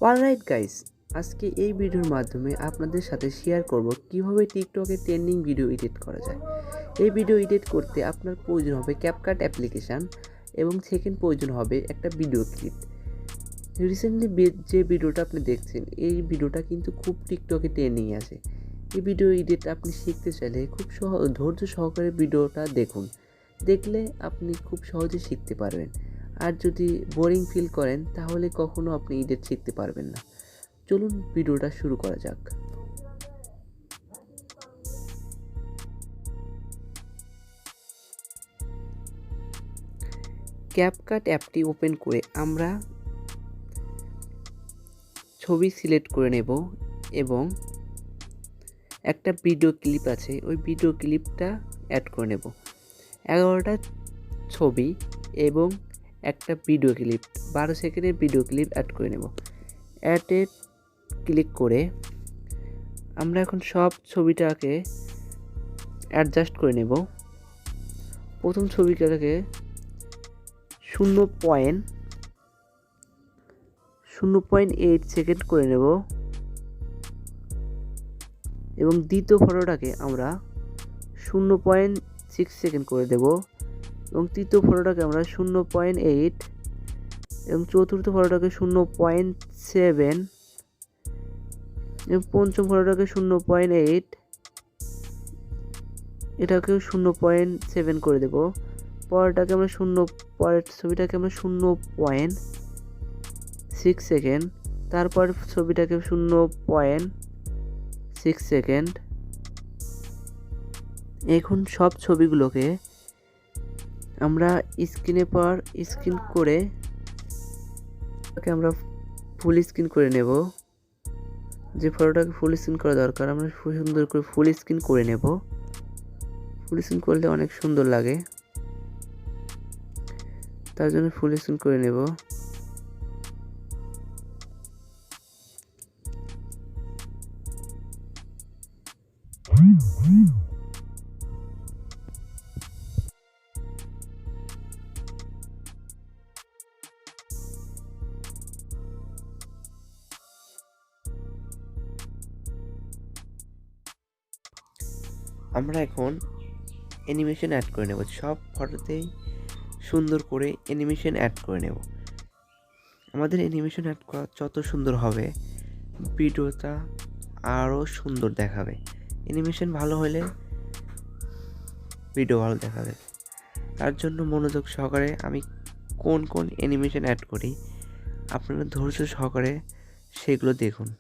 Alright guys, আজকে এই ভিডিওর মাধ্যমে আপনাদের সাথে শেয়ার করব কিভাবে টিকটকে ট্রেন্ডিং ভিডিও এডিট করা যায়। এই ভিডিও এডিট করতে আপনার প্রয়োজন হবে ক্যাপকাট অ্যাপ্লিকেশান এবং সেকেন্ড প্রয়োজন হবে একটা ভিডিও ক্লিপ। রিসেন্টলি যে ভিডিওটা আপনি দেখছেন এই ভিডিওটা কিন্তু খুব টিকটকে ট্রেন্ডিংয়ে আছে। এই ভিডিও এডিট আপনি শিখতে চাইলে খুব ধৈর্য সহকারে ভিডিওটা দেখুন, দেখলে আপনি খুব সহজে শিখতে পারবেন। আর যদি বোরিং ফিল করেন তাহলে কখনো আপনি এডিট শিখতে পারবেন না। চলুন ভিডিওটা শুরু করা যাক। ক্যাপকাট অ্যাপটি ওপেন করে আমরা ছবি সিলেক্ট করে নেব এবং একটা ভিডিও ক্লিপ আছে, ওই ভিডিও ক্লিপটা অ্যাড করে নেব। 11টা ছবি এবং একটা ভিডিও ক্লিপ, 12 সেকেন্ডের ভিডিও ক্লিপ অ্যাড করে নেব। অ্যাডে ক্লিক করে আমরা এখন সব ছবিটাকে অ্যাডজাস্ট করে নেব। প্রথম ছবিটাকে 0.8 সেকেন্ড করে নেব এবং দ্বিতীয় ফটোটাকে আমরা 0.6 সেকেন্ড করে দেব এবং তৃতীয় ফটোটাকে আমরা 0.8 এবং চতুর্থ ফটোটাকে 0.7 এবং পঞ্চম ফটোটাকে 0.8, এটাকেও 0.7 করে দেব। পরেরটাকে আমরা পরের ছবিটাকে আমরা 0.6 সেকেন্ড, তারপর ছবিটাকে 0.6 সেকেন্ড। এখন সব ছবিগুলোকে আমরা স্ক্রিন করে আমরা ফুল স্ক্রিন করে নেব। যে ফটোটাকে ফুল স্ক্রিন করা দরকার আমরা সুন্দর করে ফুল স্ক্রিন করে নেব। ফুল স্ক্রিন করলে অনেক সুন্দর লাগে, তার জন্য ফুল স্ক্রিন করে নেব। আমরা এখন অ্যানিমেশন অ্যাড করে নেব। সব ফটোতেই সুন্দর করে অ্যানিমেশন অ্যাড করে নেব। আমাদের অ্যানিমেশন অ্যাড করা যত সুন্দর হবে ভিডিওটা আরও সুন্দর দেখাবে। অ্যানিমেশন ভালো হলে ভিডিও ভালো দেখাবে। তার জন্য মনোযোগ সহকারে আমি কোন কোন অ্যানিমেশন অ্যাড করি আপনারা ধৈর্য সহকারে সেগুলো দেখুন।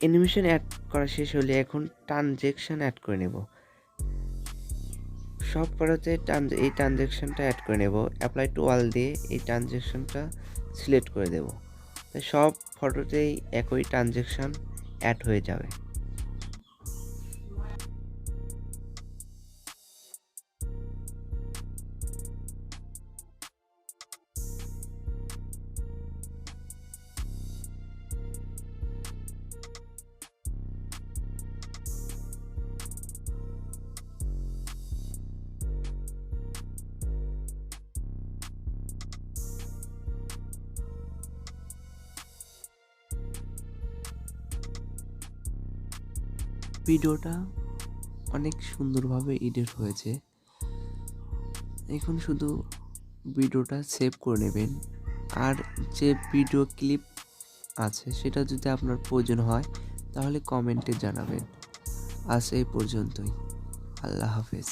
অ্যানিমেশন অ্যাড করা শেষ হলে এখন ট্রানজেকশন অ্যাড করে নেব। সব ফটোতে এই ট্রানজেকশনটা অ্যাড করে নেব। অ্যাপ্লাই টু অল দিয়ে এই ট্রানজেকশনটা সিলেক্ট করে দেব। তাই সব ফটোতেই একই ট্রানজেকশন অ্যাড হয়ে যাবে। ভিডিওটা অনেক সুন্দরভাবে এডিট হয়েছে। এখন শুধু ভিডিওটা সেভ করে নেবেন, আর যে ভিডিও ক্লিপ আছে সেটা যদি আপনার প্রয়োজন হয় তাহলে কমেন্টে জানাবেন। আজ এই পর্যন্তই। আল্লাহ হাফেজ।